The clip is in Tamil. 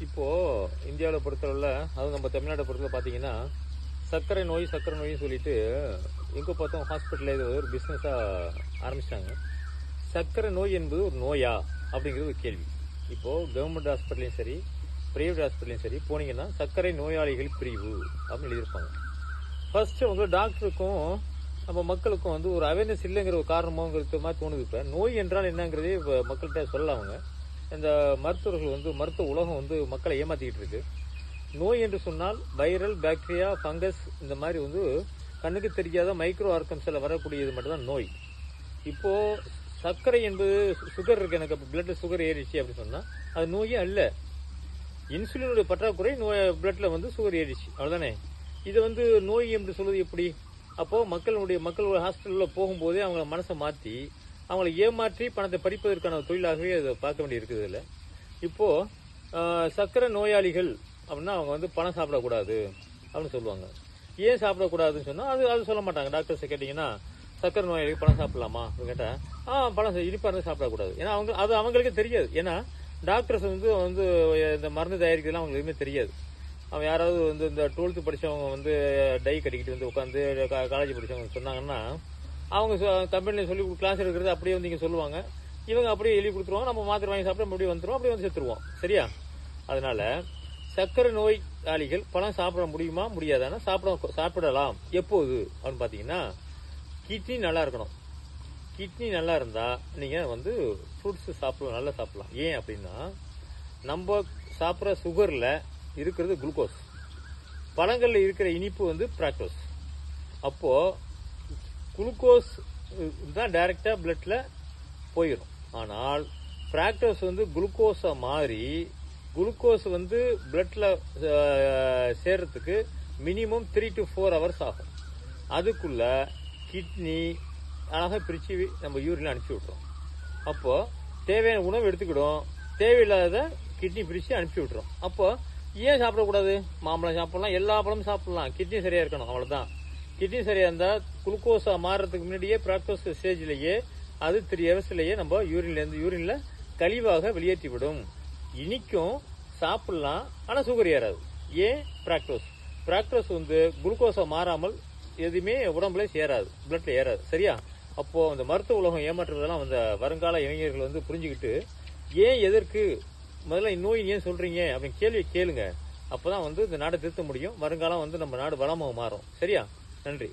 இப்போ இந்தியாவில் பொறுத்தளவில் அதுவும் நம்ம தமிழ்நாட்டை பொறுத்தவரை பார்த்தீங்கன்னா சர்க்கரை நோய்னு சொல்லிட்டு எங்கே பார்த்தோம் ஹாஸ்பிட்டலில் இது ஒரு பிஸ்னஸாக ஆரம்பிச்சிட்டாங்க. சர்க்கரை நோய் என்பது ஒரு நோயா அப்படிங்கிறது ஒரு கேள்வி. இப்போது கவர்மெண்ட் ஹாஸ்பிட்டலையும் சரி ப்ரைவேட் ஹாஸ்பிட்டலையும் சரி போனீங்கன்னா சர்க்கரை நோயாளிகள் பிரிவு அப்படின்னு எழுதியிருப்பாங்க. ஃபர்ஸ்ட்டு வந்து டாக்டருக்கும் நம்ம மக்களுக்கும் வந்து ஒரு அவேர்னஸ் இல்லைங்கிற ஒரு காரணமாங்கிறது மாதிரி தோணுது. இப்போ நோய் என்றால் என்னங்கிறதே இப்போ மக்கள்கிட்ட சொல்ல அவங்க இந்த மருத்துவர்கள் வந்து மருத்துவ உலகம் வந்து மக்களை ஏமாத்திக்கிட்டு இருக்கு. நோய் என்று சொன்னால் வைரல், பாக்டீரியா, ஃபங்கஸ் இந்த மாதிரி வந்து கண்ணுக்கு தெரியாத மைக்ரோ ஆர்கன்ஸில் வரக்கூடியது மட்டும்தான் நோய். இப்போ சர்க்கரை என்பது சுகர் இருக்கு, எனக்கு பிளட்ல சுகர் ஏறிச்சு அப்படின்னு சொன்னா அது நோயே அல்ல. இன்சுலினுடைய பற்றாக்குறை நோய் பிளட்ல வந்து சுகர் ஏறிச்சு, அவ்வளவுதானே. இது வந்து நோய் என்று சொல்வது எப்படி? அப்போ மக்கள் ஹாஸ்பிட்டலில் போகும்போதே அவங்க மனசை மாற்றி அவங்களை ஏமாற்றி பணத்தை பறிப்பதற்கான தொழிலாகவே அதை பார்க்க வேண்டி இருக்குது. இல்லை இப்போ சர்க்கரை நோயாளிகள் அப்படின்னா அவங்க வந்து பணம் சாப்பிடக்கூடாது அப்படின்னு சொல்லுவாங்க. ஏன் சாப்பிடக்கூடாதுன்னு சொன்னால் அது சொல்ல மாட்டாங்க. டாக்டர்ஸை கேட்டிங்கன்னா சர்க்கரை நோயாளிகள் பணம் சாப்பிடலாமா அப்படின்னு கேட்டால் பணம் இனிப்பாக இருந்து சாப்பிடக்கூடாது. ஏன்னா அது அவங்களுக்கே தெரியாது. ஏன்னா டாக்டர்ஸ் வந்து இந்த மருந்து தயாரிக்கிறதுலாம் அவங்களுக்கு எதுவுமே தெரியாது. அவன் யாராவது வந்து இந்த 12th படித்தவங்க வந்து டை கட்டிக்கிட்டு வந்து உட்காந்து காலேஜ் படித்தவங்க சொன்னாங்கன்னா அவங்க கம்பெனியில் சொல்லி கிளாஸ் எடுக்கிறது அப்படியே வந்து இங்கே சொல்லுவாங்க. இவங்க அப்படியே எழுதி கொடுத்துருவாங்க. நம்ம மாத்திரை வாங்கி சாப்பிட்டு அப்படியே வந்துடும், அப்படியே வந்து செத்துருவோம். சரியா? அதனால சர்க்கரை நோயாளிகள் பழம் சாப்பிட முடியுமா முடியாதானா? சாப்பிடலாம். எப்போது அப்படின்னு பார்த்தீங்கன்னா கிட்னி நல்லா இருக்கணும். கிட்னி நல்லா இருந்தால் நீங்கள் வந்து ஃப்ரூட்ஸ் நல்லா சாப்பிடலாம். ஏன் அப்படின்னா நம்ம சாப்பிட்ற சுகரில் இருக்கிறது குளுக்கோஸ், பழங்களில் இருக்கிற இனிப்பு வந்து பிராக்டோஸ். அப்போது குளுக்கோஸ் தான் டைரக்டா பிளட்ல போயிடும். ஆனால் பிராக்டோஸ் வந்து குளுக்கோஸா மாறி குளுக்கோஸ் வந்து பிளட்ல சேர்றதுக்கு மினிமம் 3 to 4 hours ஆகும். அதுக்குள்ள கிட்னி அழகாக பிரிச்சு நம்ம யூரின்ல அனுப்பிச்சி விட்டுரும். அப்போ தேவையான உணவு எடுத்துக்கிடும், தேவையில்லாத கிட்னி பிரிச்சு அனுப்பிச்சி விட்டுரும். அப்போ ஏன் சாப்பிடக்கூடாது? மாம்பழம் சாப்பிடலாம், எல்லா பழமும் சாப்பிடலாம், கிட்னி சரியா இருக்கணும், அவ்வளவுதான். கிட்னி சரியா இருந்தா குளுக்கோஸா மாறுறதுக்கு முன்னாடியே பிராக்டோஸ் ஸ்டேஜ்லயே அது 3 hours நம்ம யூரின்ல கழிவாக வெளியேற்றி விடும். இனிக்கும், சாப்பிடலாம், ஆனா சுகர் ஏறாது. ஏன்? பிராக்டோஸ் வந்து குளுக்கோஸா மாறாமல் எதுவுமே உடம்புல சேராது, பிளட்ல ஏறாது. சரியா? அப்போ இந்த மருத்துவ உலகம் ஏமாற்றுறதெல்லாம் அந்த வருங்கால இளைஞர்கள் வந்து புரிஞ்சுக்கிட்டு ஏன் எதற்கு முதல்ல நோய் ஏன் சொல்றீங்க அப்படின்னு கேள்வி கேளுங்க. அப்பதான் வந்து இந்த நாடை திருத்த முடியும். வருங்காலம் வந்து நம்ம நாடு வளமாக மாறும். சரியா? நன்றி.